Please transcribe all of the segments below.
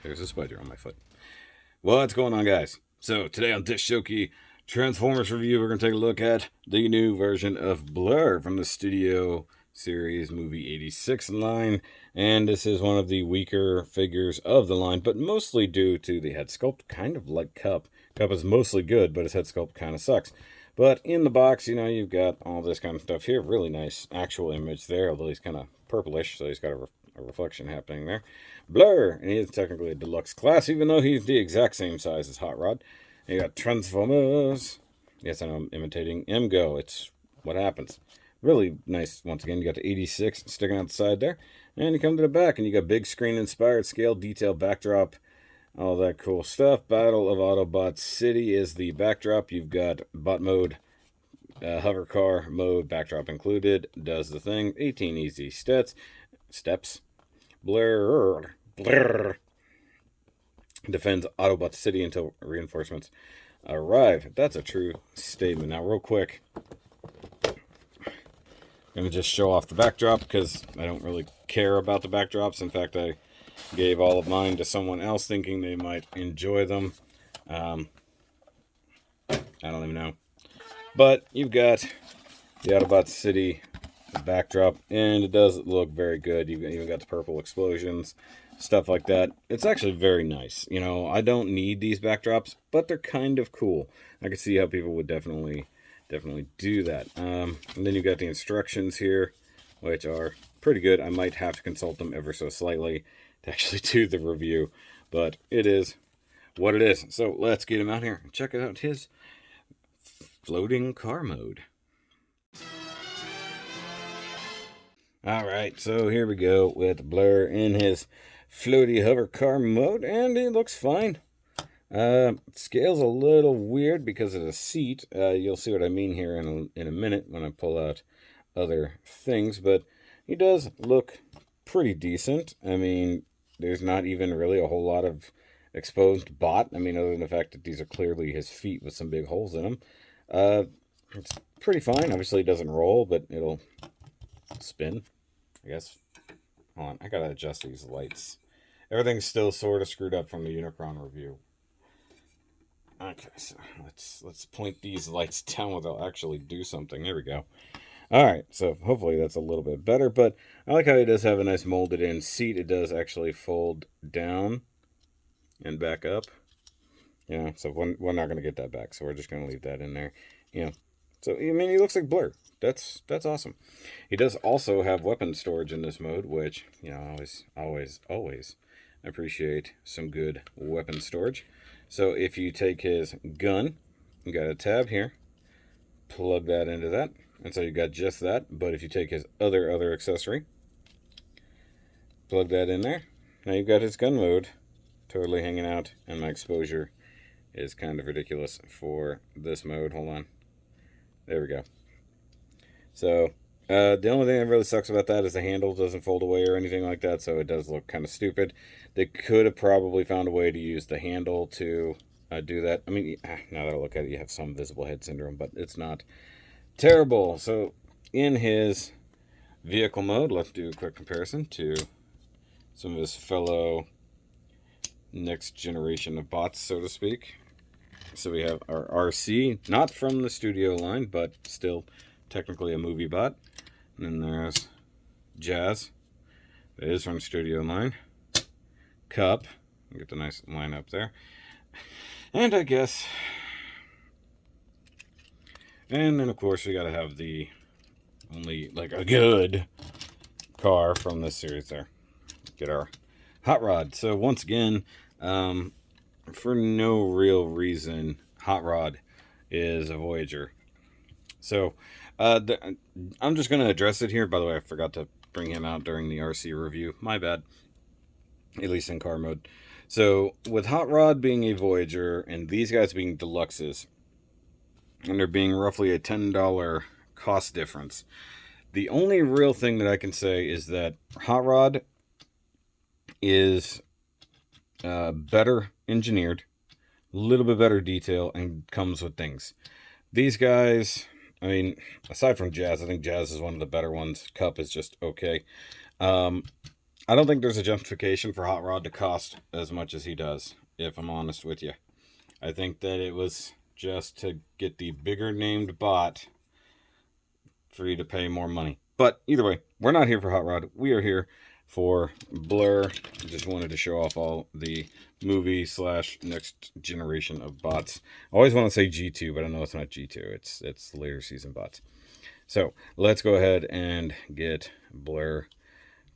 There's a spider on my foot. What's going on, guys? So today on this SHOKY Transformers review, we're going to take a look at the new version of Blurr from the Studio Series Movie 86 line. And this is one of the weaker figures of the line, but mostly due to the head sculpt, kind of like Cup. Cup is mostly good, but his head sculpt kind of sucks. But in the box, you know, you've got all this kind of stuff here. Really nice actual image there, although he's kind of purplish, so he's got a reflection happening there. Blurr, and he is technically a deluxe class, even though he's the exact same size as Hot Rod. And you got Transformers. Yes, I know I'm imitating MGO. It's what happens. Really nice. Once again, you got the 86 sticking out the side there. And you come to the back, and you got big screen-inspired scale, detail, backdrop, all that cool stuff. Battle of Autobot City is the backdrop. You've got bot mode, hover car mode, backdrop included. Does the thing. 18 easy steps. Blurr. Defends Autobot City until reinforcements arrive. That's a true statement. Now, real quick, I'm going to just show off the backdrop because I don't really care about the backdrops. In fact, I gave all of mine to someone else thinking they might enjoy them. I don't even know. But you've got the Autobot City backdrop, and it does look very good. You've even got the purple explosions, stuff like that. It's actually very nice. You know, I don't need these backdrops, but they're kind of cool. I could see how people would definitely do that. And then you've got the instructions here, which are pretty good. I might have to consult them ever so slightly to actually do the review, but it is what it is. So let's get him out here and check out his floating car mode. Alright, so here we go with Blurr in his floaty hover car mode, and it looks fine. Scale's a little weird because of the seat. You'll see what I mean here in a minute when I pull out other things, but he does look pretty decent. I mean, there's not even really a whole lot of exposed bot. I mean, other than the fact that these are clearly his feet with some big holes in them. It's pretty fine. Obviously, it doesn't roll, but it'll spin, I guess. Hold on, I gotta adjust these lights. Everything's still sort of screwed up from the Unicron review. Okay, so let's point these lights down where they'll actually do something. There we go. Alright, so hopefully that's a little bit better, but I like how it does have a nice molded in seat. It does actually fold down and back up. Yeah, so we're not going to get that back, so we're just going to leave that in there. Yeah, so, I mean, he looks like Blurr. That's awesome. He does also have weapon storage in this mode, which, you know, always appreciate some good weapon storage. So if you take his gun, you got a tab here, plug that into that, and so you got just that. But if you take his other accessory, plug that in there, now you've got his gun mode totally hanging out, and my exposure is kind of ridiculous for this mode. Hold on. There we go. So, the only thing that really sucks about that is the handle doesn't fold away or anything like that, so it does look kind of stupid. They could have probably found a way to use the handle to do that. I mean, now that I look at it, you have some visible head syndrome, but it's not terrible. So, in his vehicle mode, let's do a quick comparison to some of his fellow next generation of bots, so to speak. So we have our RC, not from the studio line, but still technically a movie bot. And then there's Jazz. That is from studio line. Cup. Get the nice line up there. And I guess... And then, of course, we got to have the only, like, a good car from this series there. Get our Hot Rod. So, once again, for no real reason, Hot Rod is a Voyager. So, I'm just going to address it here. By the way, I forgot to bring him out during the RC review. My bad. At least in car mode. So, with Hot Rod being a Voyager, and these guys being Deluxes, and there being roughly a $10 cost difference, the only real thing that I can say is that Hot Rod is better engineered, a little bit better detail, and comes with things. These guys, I mean, aside from Jazz, I think Jazz is one of the better ones. Cup is just okay. I don't think there's a justification for Hot Rod to cost as much as he does, if I'm honest with you. I think that it was just to get the bigger named bot for you to pay more money. But either way, we're not here for Hot Rod. We are here for Blurr. Just wanted to show off all the movie / next generation of bots. I always want to say G2, but I know it's not G2. It's later season bots. So let's go ahead and get Blurr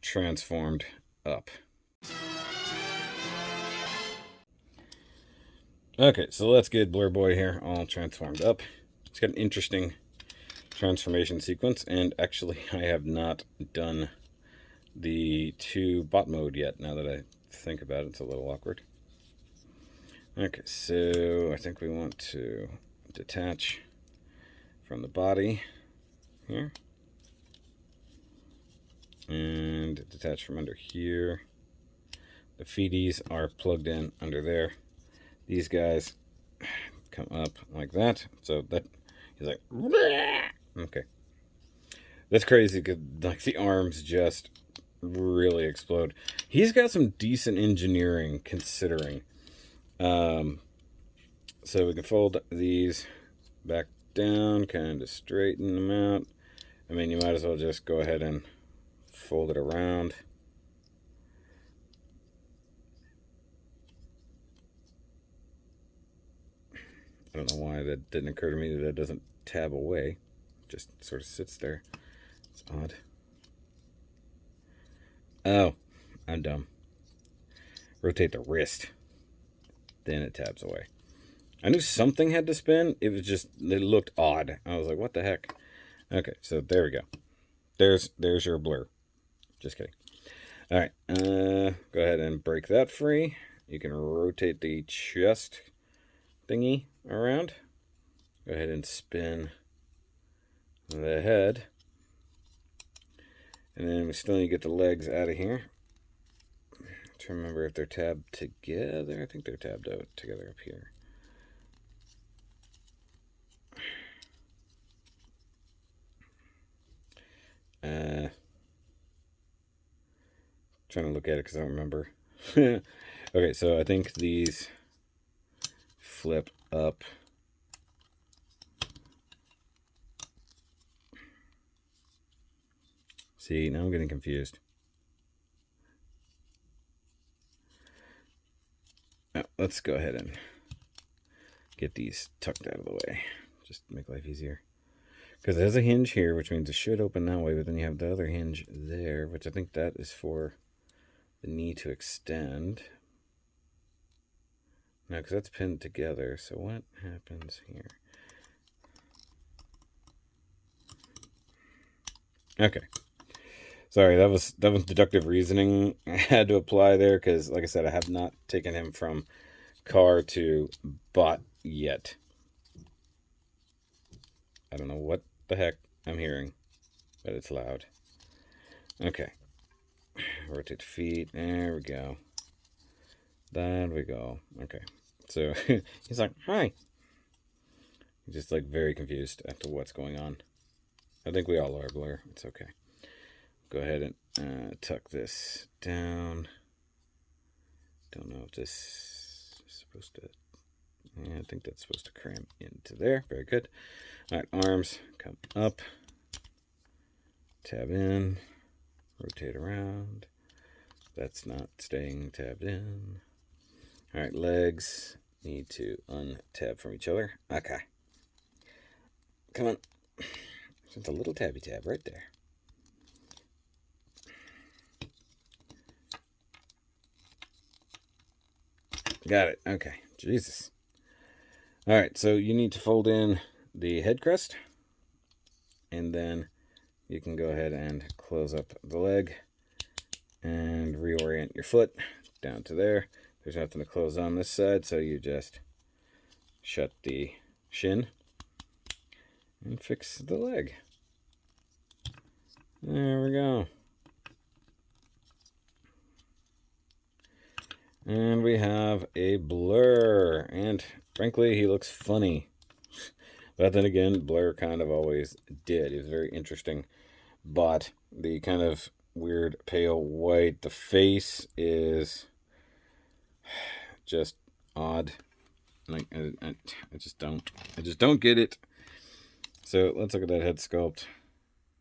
transformed up. Okay, so let's get Blurr Boy here all transformed up. It's got an interesting transformation sequence, and actually I have not done the 2 bot mode yet. Now that I think about it, it's a little awkward. Okay, so I think we want to detach from the body here and detach from under here. The feeties are plugged in under there. These guys come up like that, so that he's like, okay, that's crazy because like the arms just really explode. He's got some decent engineering considering. So we can fold these back down, kind of straighten them out. I mean, you might as well just go ahead and fold it around. I don't know why that didn't occur to me that it doesn't tab away. It just sort of sits there. It's odd. Oh, I'm dumb. Rotate the wrist. Then it tabs away. I knew something had to spin. It was just, it looked odd. I was like, what the heck? Okay, so there we go. There's your Blurr. Just kidding. All right, go ahead and break that free. You can rotate the chest thingy around. Go ahead and spin the head. And then we still need to get the legs out of here. I'm trying to remember if they're tabbed together. I think they're tabbed out together up here. Trying to look at it because I don't remember. Okay, so I think these flip up. See, now I'm getting confused. Now, let's go ahead and get these tucked out of the way, just to make life easier. Because there's a hinge here, which means it should open that way, but then you have the other hinge there, which I think that is for the knee to extend. No, because that's pinned together, so what happens here? Okay. Sorry, that was deductive reasoning I had to apply there, because, like I said, I have not taken him from car to bot yet. I don't know what the heck I'm hearing, but it's loud. Okay. Rotate feet. There we go. There we go. Okay. So he's like, hi. He's just like very confused as to what's going on. I think we all are, Blurr. It's okay. Go ahead and tuck this down. Don't know if this is supposed to... Yeah, I think that's supposed to cram into there. Very good. All right, arms come up. Tab in. Rotate around. That's not staying tabbed in. All right, legs need to untab from each other. Okay. Come on. Just a little tabby tab right there. Got it. Okay. Jesus. All right, so you need to fold in the head crest, and then you can go ahead and close up the leg and reorient your foot down to there. There's nothing to close on this side, so you just shut the shin and fix the leg. There we go. And we have a Blurr, and frankly, he looks funny. But then again, Blurr kind of always did. He was very interesting bot. The kind of weird pale white. The face is just odd. Like I just don't get it. So let's look at that head sculpt.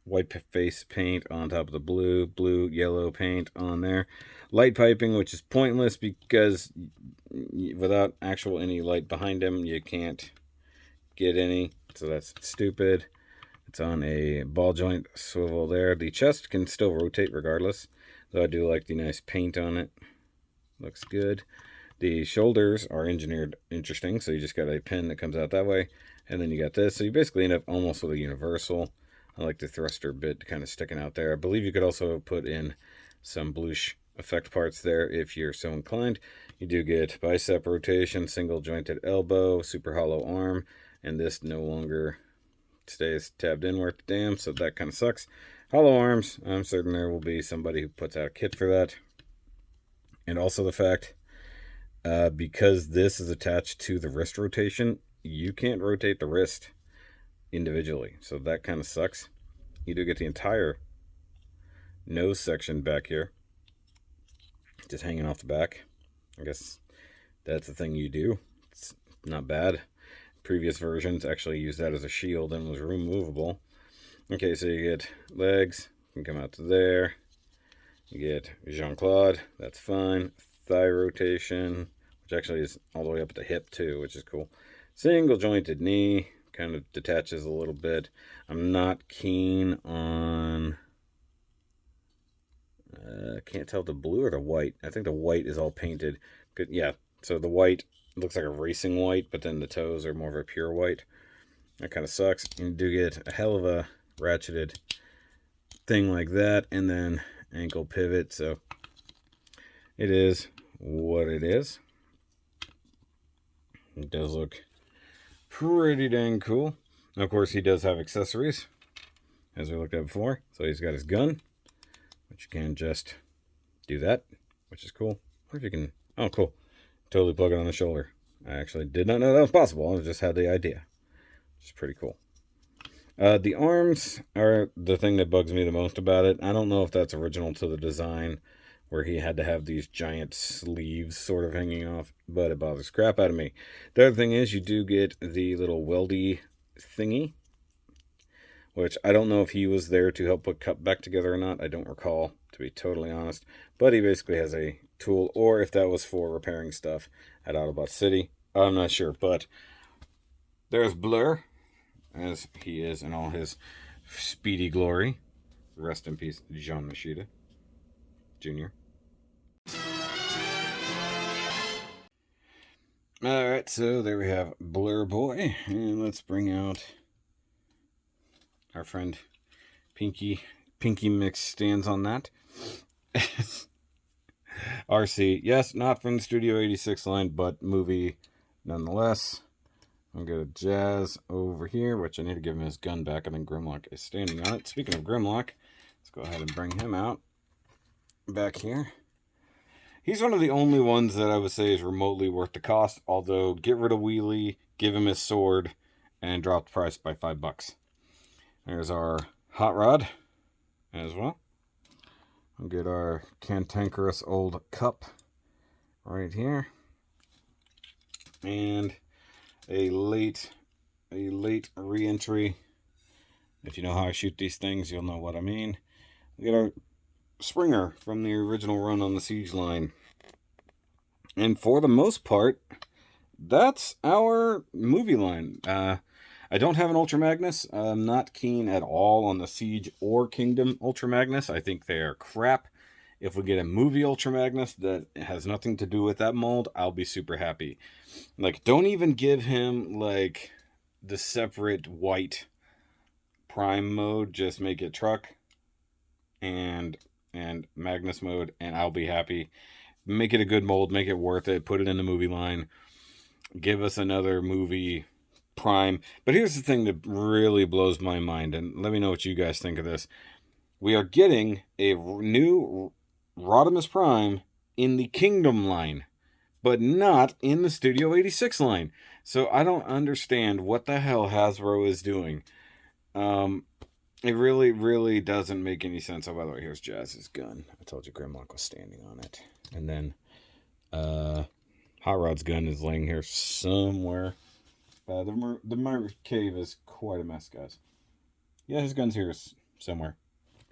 White face paint on top of the blue, yellow paint on there. Light piping, which is pointless because without actual any light behind him, you can't get any. So that's stupid. It's on a ball joint swivel there. The chest can still rotate regardless, though I do like the nice paint on it. Looks good. The shoulders are engineered interesting, so you just got a pin that comes out that way, and then you got this. So you basically end up almost with a universal. I like the thruster bit kind of sticking out there. I believe you could also put in some bluish effect parts there if you're so inclined. You do get bicep rotation, single jointed elbow, super hollow arm, and this no longer stays tabbed in worth the damn, so that kind of sucks. Hollow arms, I'm certain there will be somebody who puts out a kit for that. And also the fact, because this is attached to the wrist rotation, you can't rotate the wrist individually, so that kind of sucks. You do get the entire nose section back here just hanging off the back. I guess that's the thing you do. It's not bad. Previous versions actually used that as a shield and was removable. Okay, so you get legs, can come out to there. You get Jean-Claude, that's fine. Thigh rotation, which actually is all the way up at the hip too, which is cool. Single jointed knee, kind of detaches a little bit. I'm not keen on, can't tell the blue or the white. I think the white is all painted. Good, yeah, so the white looks like a racing white, but then the toes are more of a pure white. That kind of sucks. You do get a hell of a ratcheted thing like that, and then ankle pivot, so it is what it is. It does look pretty dang cool. Of course, he does have accessories, as we looked at before. So he's got his gun, which you can just do that, which is cool. Or if you can, oh cool, totally plug it on the shoulder. I actually did not know that was possible. I just had the idea, which is pretty cool. The arms are the thing that bugs me the most about it. I don't know if that's original to the design, where he had to have these giant sleeves sort of hanging off, but it bothers crap out of me. The other thing is you do get the little weldy thingy, which I don't know if he was there to help put cut back together or not. I don't recall, to be totally honest. But he basically has a tool, or if that was for repairing stuff at Autobot City, I'm not sure. But there's Blurr, as he is in all his speedy glory. Rest in peace, John Machida Jr. Alright, so there we have Blur Boy, and let's bring out our friend Pinky. Pinky Mix stands on that. RC, yes, not from the Studio 86 line, but movie nonetheless. I'll go to Jazz over here, which I need to give him his gun back. I think Grimlock is standing on it. Speaking of Grimlock, let's go ahead and bring him out back here. He's one of the only ones that I would say is remotely worth the cost, although get rid of Wheelie, give him his sword, and drop the price by $5. There's our Hot Rod as well. We'll get our cantankerous old cup right here. And a late re-entry. If you know how I shoot these things, you'll know what I mean. We get our Springer from the original run on the Siege line. And for the most part, that's our movie line. I don't have an Ultra Magnus. I'm not keen at all on the Siege or Kingdom Ultra Magnus. I think they are crap. If we get a movie Ultra Magnus that has nothing to do with that mold, I'll be super happy. Like, don't even give him, like, the separate white Prime mode. Just make it truck and Magnus mode, and I'll be happy. Make it a good mold, make it worth it, put it in the movie line, give us another movie Prime. But here's the thing that really blows my mind, and let me know what you guys think of this. We are getting a new Rodimus Prime in the Kingdom line, but not in the Studio 86 line. So I don't understand what the hell Hasbro is doing. It really, really doesn't make any sense. Oh, by the way, here's Jazz's gun. I told you Grandma was standing on it. And then Hot Rod's gun is laying here somewhere. The Murray cave is quite a mess, guys. Yeah, his gun's here somewhere.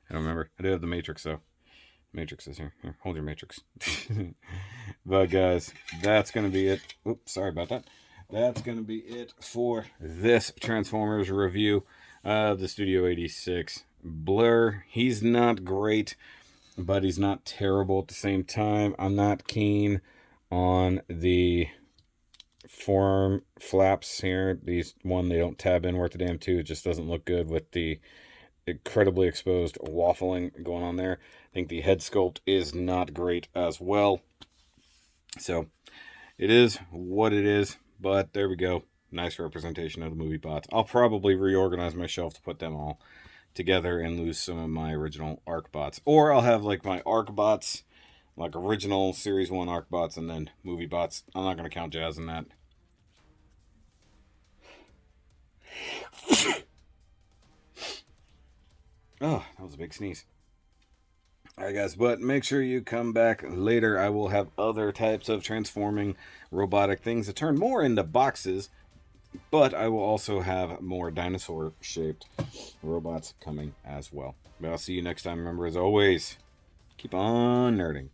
I don't remember. I do have the Matrix, though. Matrix is here. Here, hold your Matrix. But, guys, that's going to be it. Oops, sorry about that. That's going to be it for this Transformers review of the Studio 86 Blurr. He's not great, but he's not terrible at the same time. I'm not keen on the forearm flaps here. They don't tab in worth a damn two. It just doesn't look good with the incredibly exposed waffling going on there. I think the head sculpt is not great as well. So it is what it is, but there we go. Nice representation of the movie bots. I'll probably reorganize my shelf to put them all together and lose some of my original ARC bots. Or I'll have like my ARC bots, like original Series 1 ARC bots, and then movie bots. I'm not going to count Jazz in that. Oh, that was a big sneeze. Alright guys, but make sure you come back later. I will have other types of transforming robotic things that turn more into boxes, but I will also have more dinosaur-shaped robots coming as well. But I'll see you next time. Remember, as always, keep on nerding.